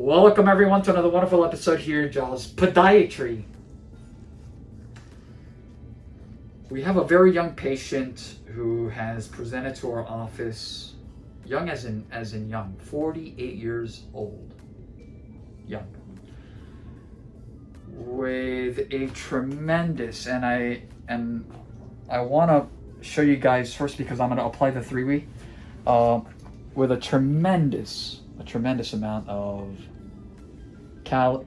Welcome everyone to another wonderful episode here in Jaws Podiatry. We have a very young patient who has presented to our office, young as in young, 48 years old, young, with a tremendous, and I want to show you guys first because I'm going to apply the 3-week with a tremendous amount of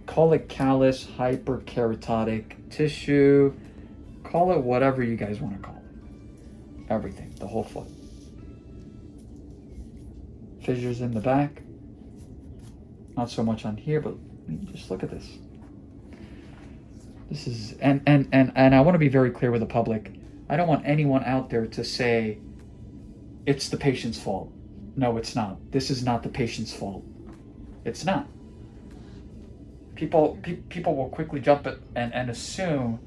call it callus, hyperkeratotic tissue, call it whatever you guys want to call it. Everything, the whole foot. Fissures in the back. Not so much on here, but just look at this. This is and I want to be very clear with the public. I don't want anyone out there to say it's the patient's fault. No, it's not. This is not the patient's fault. It's not. People will quickly jump at and assume,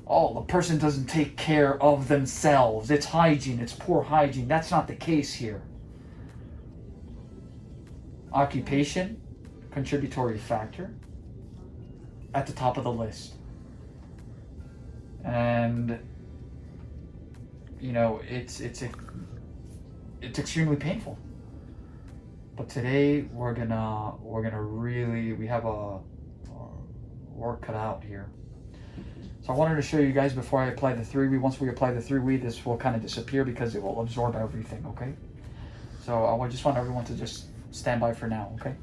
oh, the person doesn't take care of themselves. It's hygiene. It's poor hygiene. That's not the case here. Occupation, contributory factor, at the top of the list. And you know, it's extremely painful. But today we're gonna really, we have a work cut out here. So I wanted to show you guys before I apply the 3-week. Once we apply the 3-week, this will kind of disappear because it will absorb everything. Okay. So I just want everyone to just stand by for now. Okay.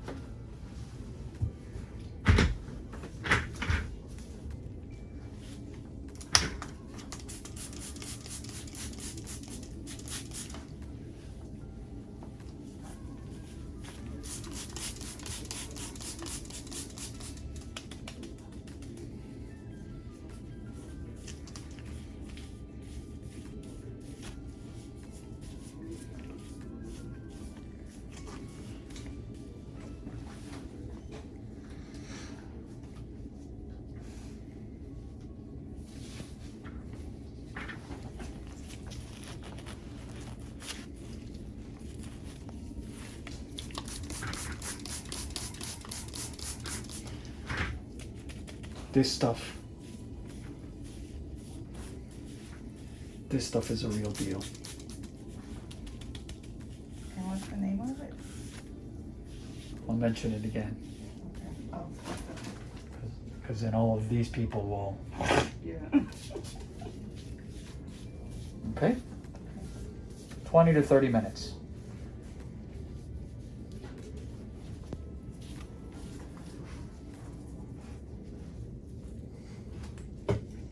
This stuff is a real deal. And what's the name of it? I'll mention it again. Okay. Oh. Because then all of these people will. Yeah. Okay? 20 to 30 minutes.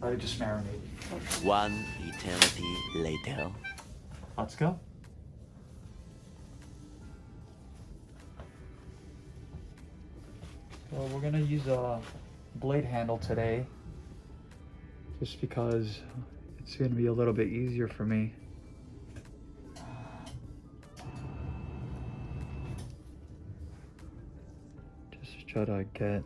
Let it just marinate. One eternity later. Let's go. So we're gonna use a blade handle today, just because it's gonna be a little bit easier for me. Just try to get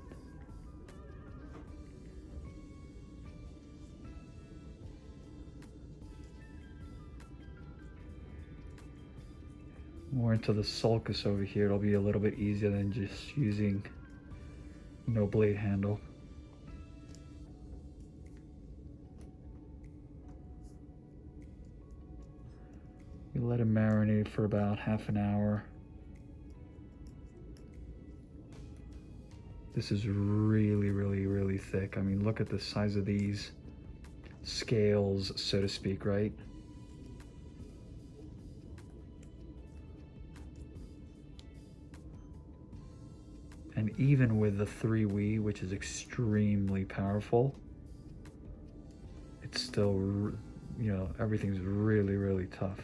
more into the sulcus over here. It'll be a little bit easier than just using no blade handle. You let it marinate for about half an hour. This is really thick. I mean, look at the size of these scales, so to speak, right? And even with the 3-week, which is extremely powerful, it's still, you know, everything's really tough.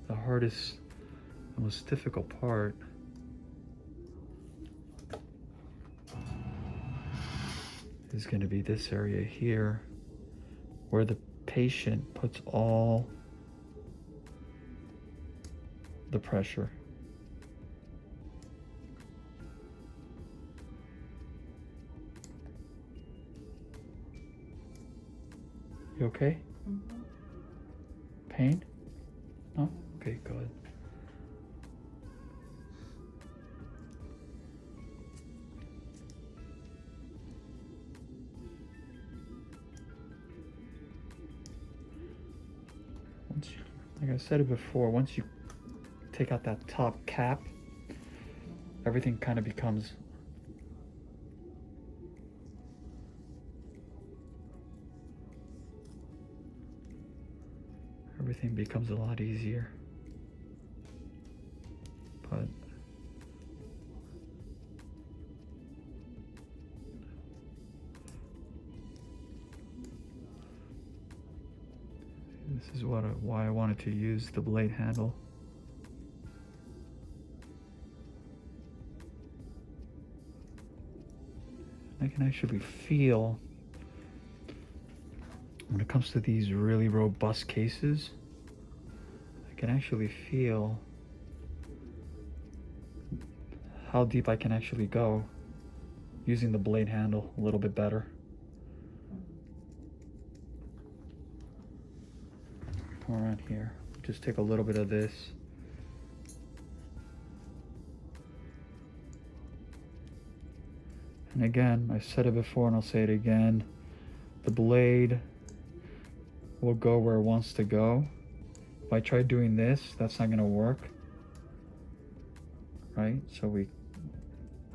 The hardest, the most difficult part is going to be this area here, where the patient puts all the pressure. You okay? Mm-hmm. pain? No? Okay, good. Once you, like I said it before, once you take out that top cap, everything kind of becomes a lot easier. But this is why I wanted to use the blade handle. I can actually feel, when it comes to these really robust cases, I can actually feel how deep I can actually go using the blade handle a little bit better. Come around here, just take a little bit of this. And again, I said it before and I'll say it again, the blade will go where it wants to go. If I try doing this, that's not gonna work, right? So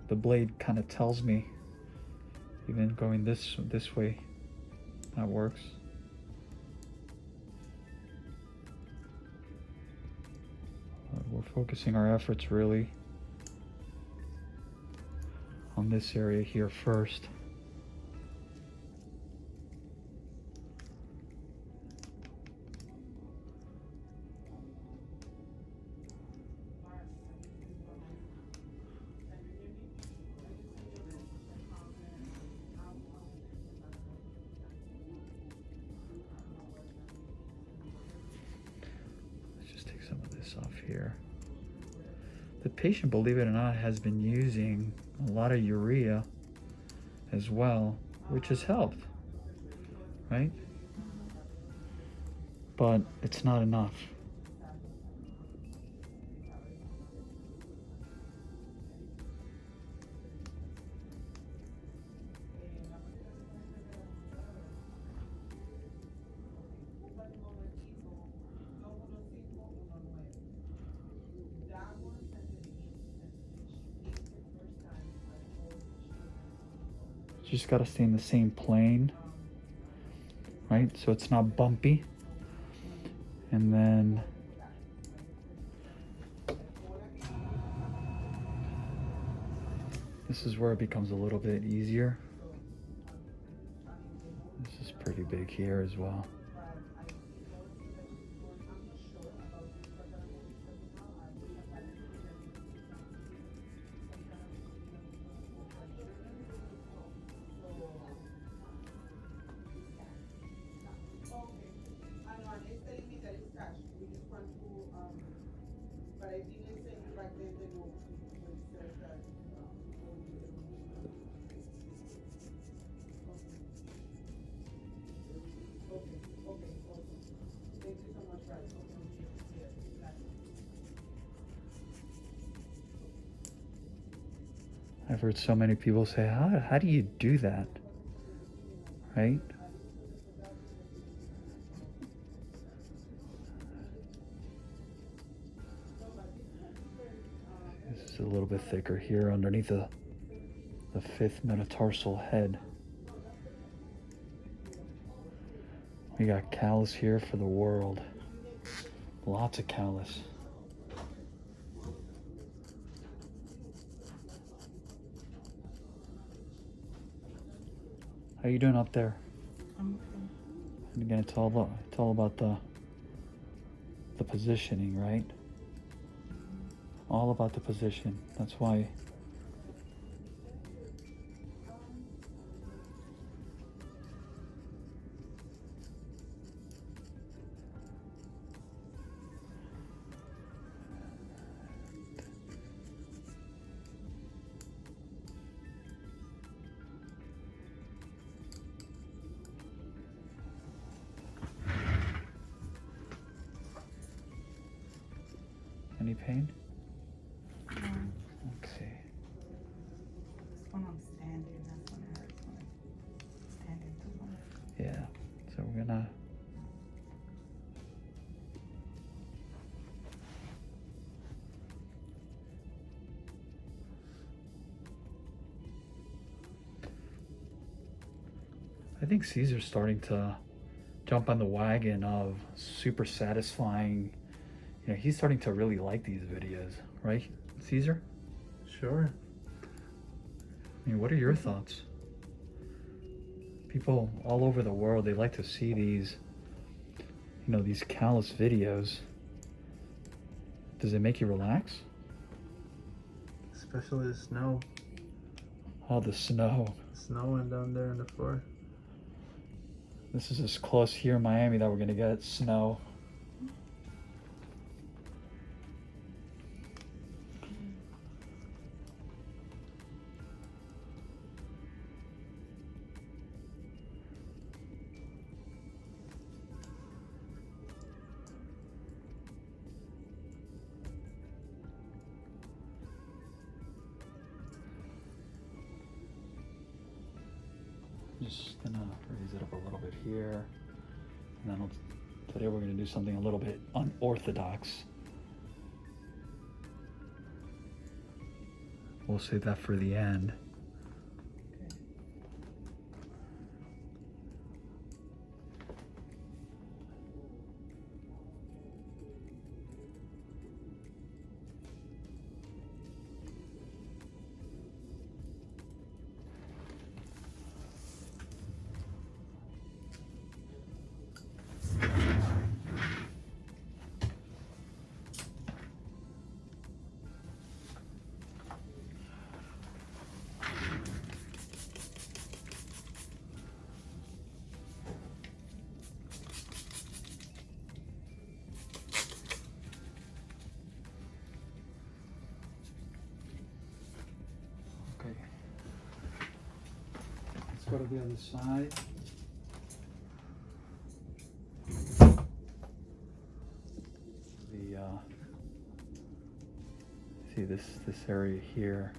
the blade kind of tells me, even going this way, that works. But we're focusing our efforts really on this area here first. Let's just take some of this off here. The patient, believe it or not, has been using a lot of urea as well, which has helped, right? But it's not enough. Just got to stay in the same plane, right? So it's not bumpy. And then this is where it becomes a little bit easier. This is pretty big here as well. I've heard so many people say, how do you do that? Right? This is a little bit thicker here underneath the fifth metatarsal head. We got callus here for the world. Lots of callus. How you doing up there? And again, it's all about the positioning, right? All about the position. That's why Any pain? No, Okay. it's when I'm standing, that's when it hurts, when I'm standing too long. Yeah. So we're gonna. I think Caesar's starting to jump on the wagon of super satisfying. You know, he's starting to really like these videos, right, Caesar? Sure. I mean, what are your thoughts? People all over the world, they like to see these, you know, these callus videos. Does it make you relax? Especially the snow. Oh, the snow. Snowing down there on the floor. This is as close here in Miami that we're gonna get snow. Just gonna raise it up a little bit here, and then today we're gonna do something a little bit unorthodox. We'll save that for the end. Okay. Let's go to the other side. See this area here.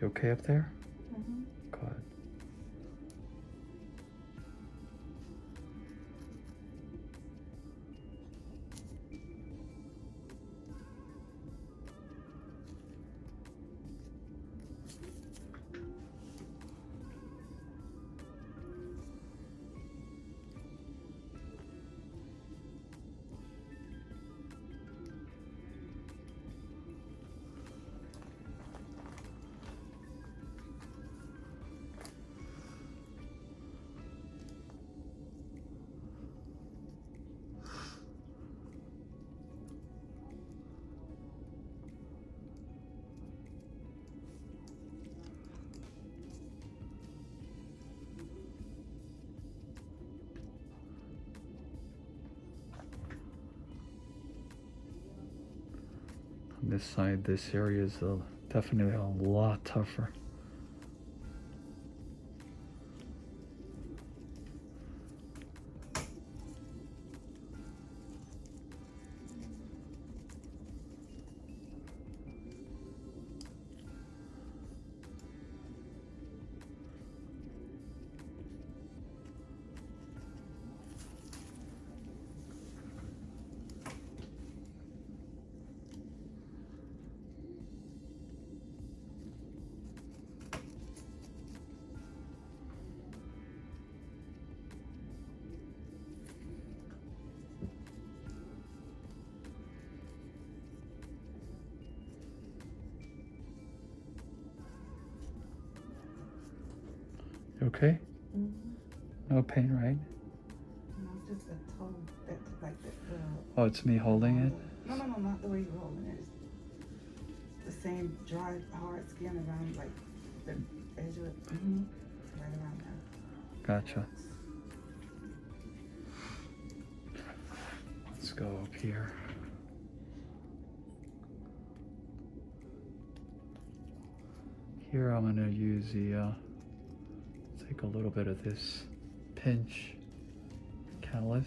You okay up there? Mm-hmm. Good. This side, this area is definitely a lot tougher. You okay? No pain, right? No, just a toe that like the. Oh, it's me holding it? No, not the way you're holding it. It's the same dry, hard skin around like the edge of it. Right around there. Gotcha. Let's go up here. Here I'm gonna use the, take a little bit of this pinch callus.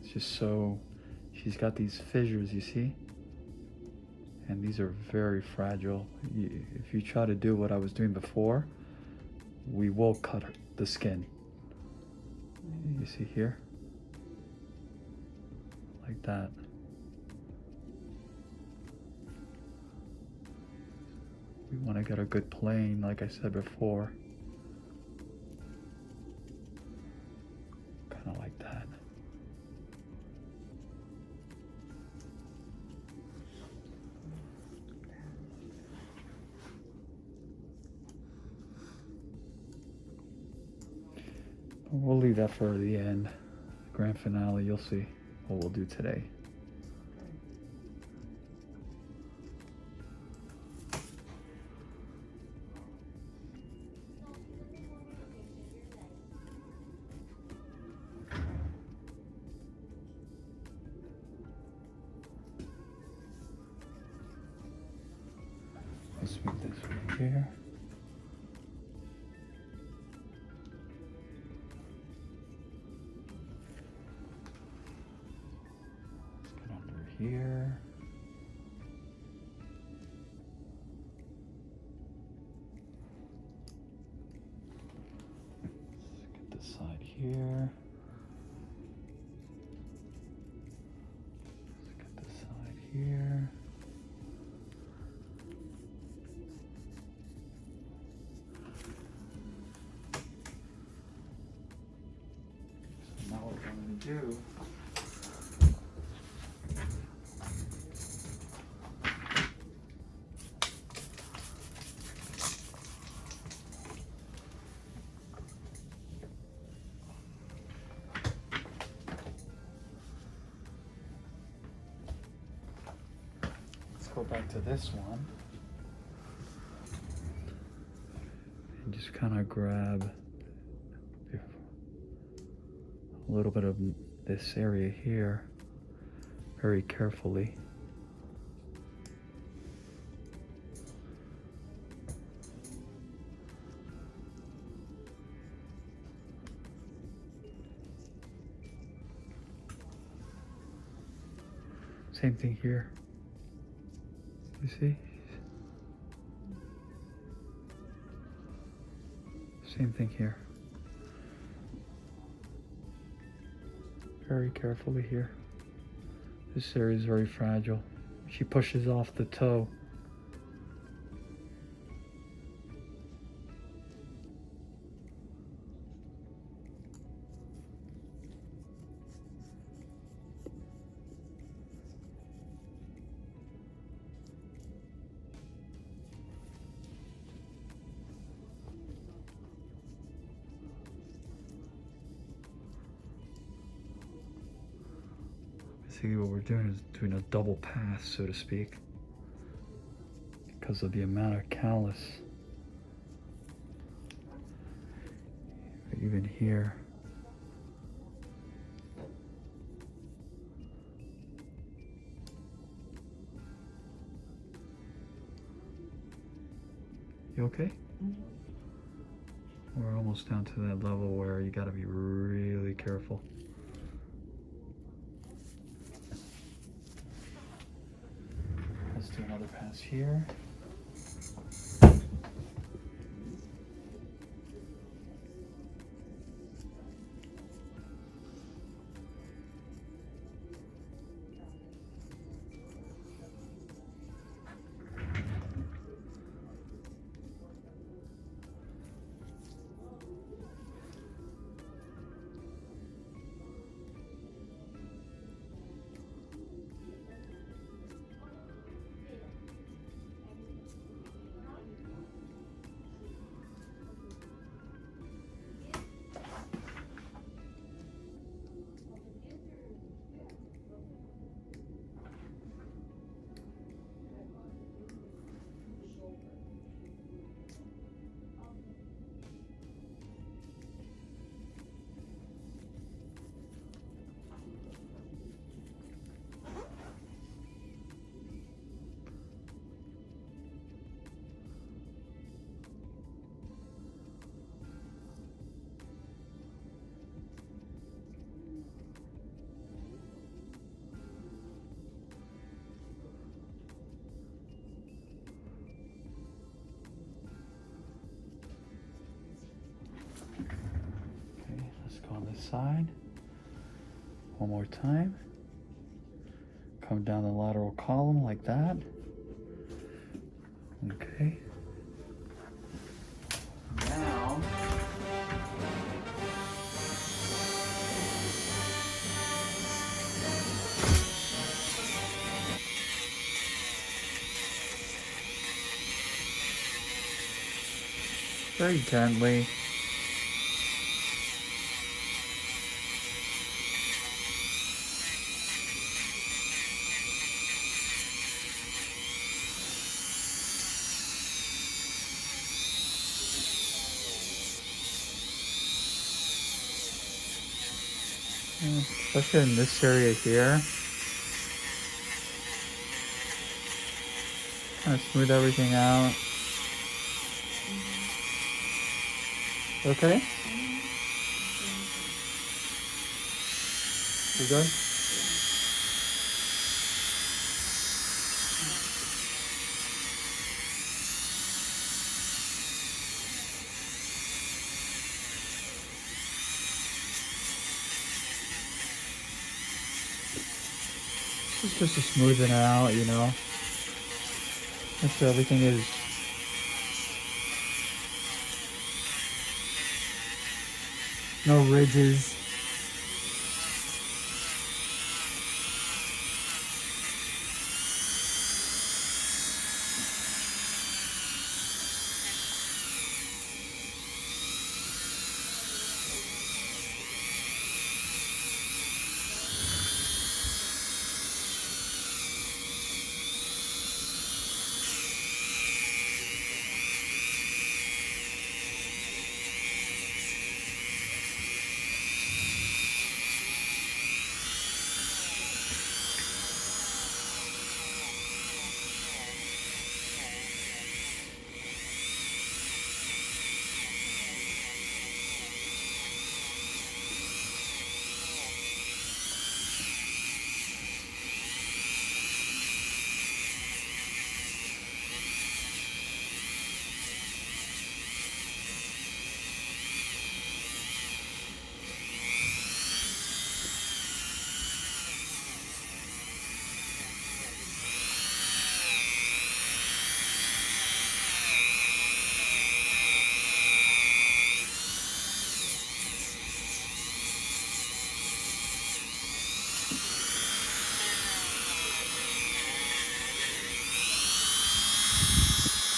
It's just so, she's got these fissures, you see? And these are very fragile. If you try to do what I was doing before, we will cut the skin. You see here? Like that. We want to get a good plane, like I said before. Kind of like that. We'll leave that for the end. Grand finale, you'll see what we'll do today. Let's move this right here. Here. Let's get this side here. Let's get this side here. So now what I'm going to do, go back to this one and just kind of grab a little bit of this area here very carefully. Same thing here. You see? Same thing here. Very carefully here. This area is very fragile. She pushes off the toe. See, what we're doing is doing a double pass, so to speak, because of the amount of callus. Even here. You okay? We're almost down to that level where you gotta be really careful. Let's do another pass here. On this side. One more time. Come down the lateral column like that. Okay. Now very gently. Especially in this area here. Kind of smooth everything out. Okay? You good? It's just to smoothen it out, you know. Make sure everything is no ridges.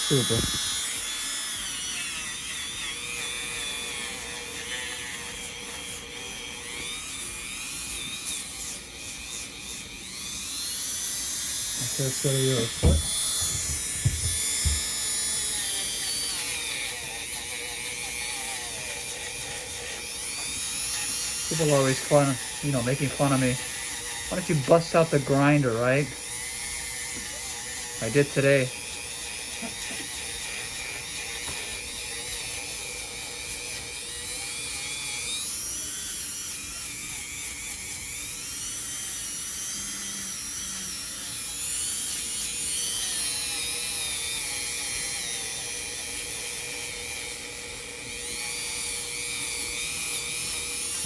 Super. Okay, let's go to your foot. People are always making fun of me. Why don't you bust out the grinder, right? I did today.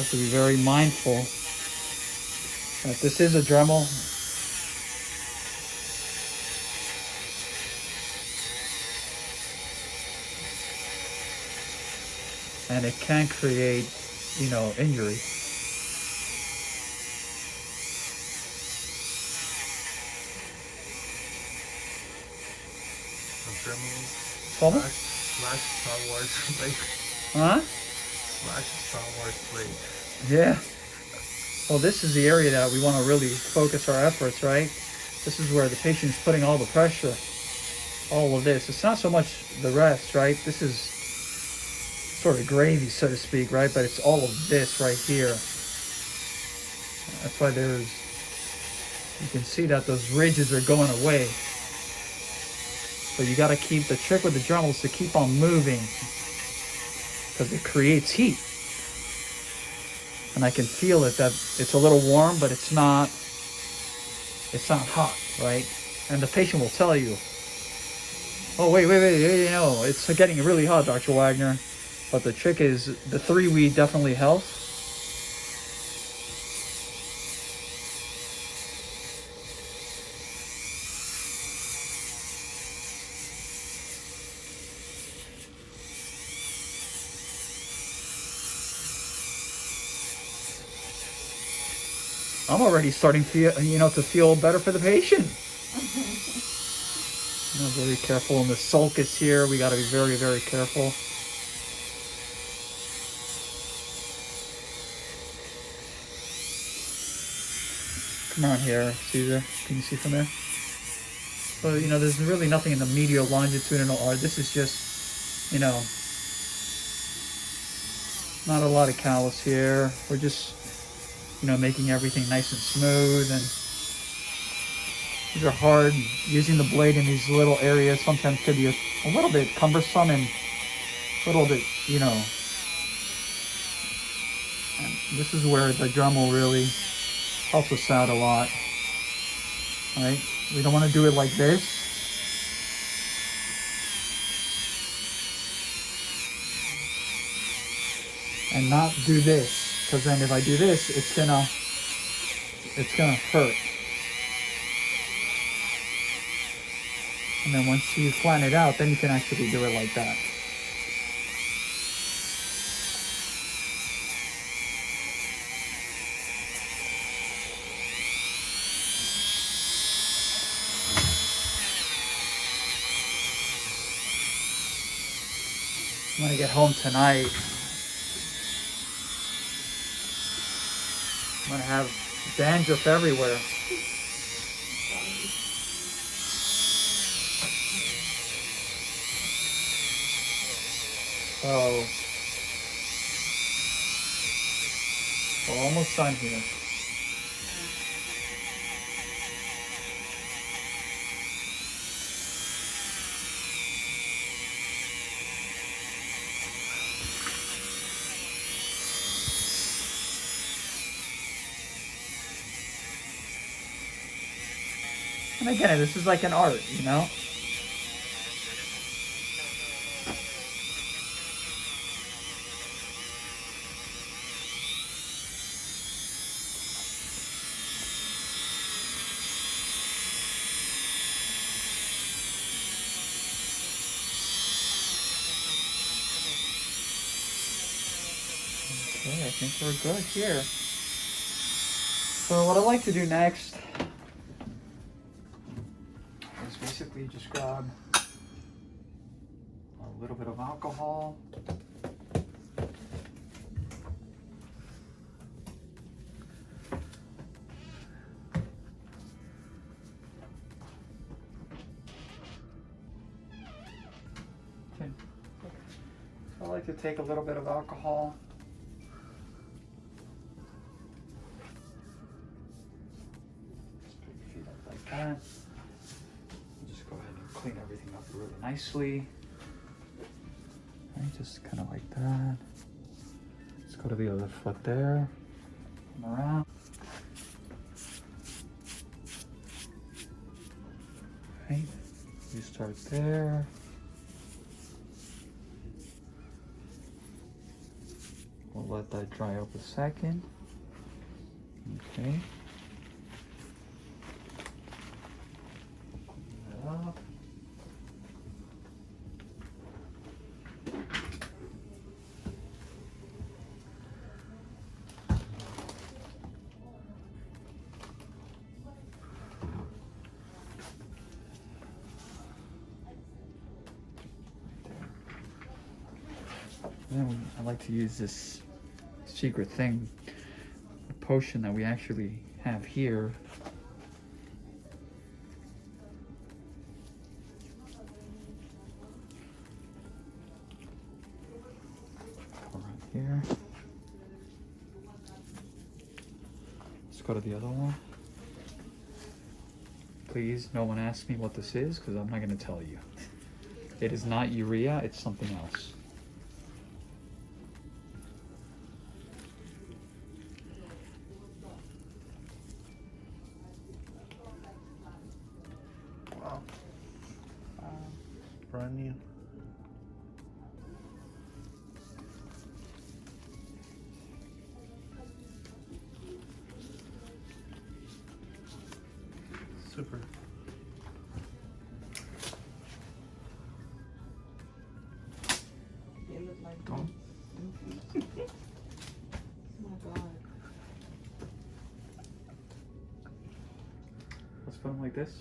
have to be very mindful that this is a Dremel. And it can create, injury. ¿Cómo? Slash Star Wars plate. Huh? Slash Star Wars plate. Yeah. Well, this is the area that we want to really focus our efforts, right? This is where the patient's putting all the pressure. All of this. It's not so much the rest, right? This is sort of gravy, so to speak, right? But it's all of this right here. That's why you can see that those ridges are going away. So you got to keep, the trick with the Dremel is to keep on moving because it creates heat. And I can feel it, that it's a little warm, but it's not hot, right? And the patient will tell you, oh, wait, it's getting really hot, Dr. Wagner. But the trick is the 3-weed definitely helps. I'm already starting to feel better for the patient. I'm very careful in the sulcus here. We got to be very, very careful. Come on here, Caesar. Can you see from there? So, there's really nothing in the medial longitudinal arc. This is just, not a lot of callus here. We're just, making everything nice and smooth. And these are hard. Using the blade in these little areas sometimes could be a little bit cumbersome and a little bit, And this is where the Dremel really helps us out a lot, right? We don't want to do it like this. And not do this, because then if I do this, it's gonna hurt. And then once you flatten it out, then you can actually do it like that. I'm gonna get home tonight. I'm gonna have dandruff everywhere. So we're almost done here. And again, this is like an art, Okay, I think we're good here. So what I like to do next is basically just grab a little bit of alcohol. Okay. So I like to take a little bit of alcohol. That. Just go ahead and clean everything up really nicely. Right, just kind of like that. Let's go to the other foot there. Come around. Right, you start there. We'll let that dry up a second. Okay. Open that up. Then I like to use this secret thing, a potion that we actually have here. Right here. Let's go to the other one. Please, no one ask me what this is because I'm not going to tell you. It is not urea, it's something else. Wow. Brand new. Super. It looked like Don't. Oh my God. Let's put them like this.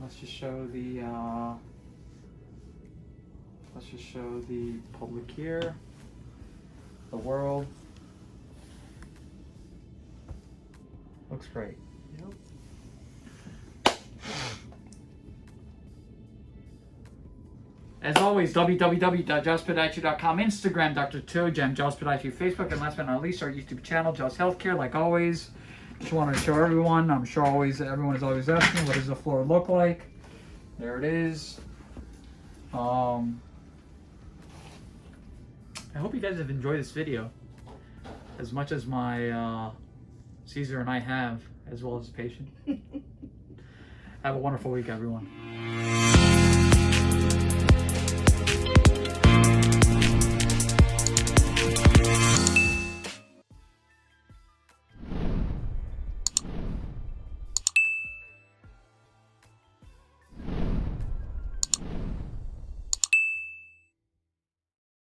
Let's just show the public here, the world. Looks great. Yep. As always, www.jospodiatry.com, Instagram, Dr. Tojam, Joss Podiatry, Facebook, and last but not least, our YouTube channel, Joss Healthcare. Like always, just wanted to show everyone. I'm sure everyone is always asking, what does the floor look like? There it is. I hope you guys have enjoyed this video as much as my Caesar and I have, as well as the patient. Have a wonderful week, everyone.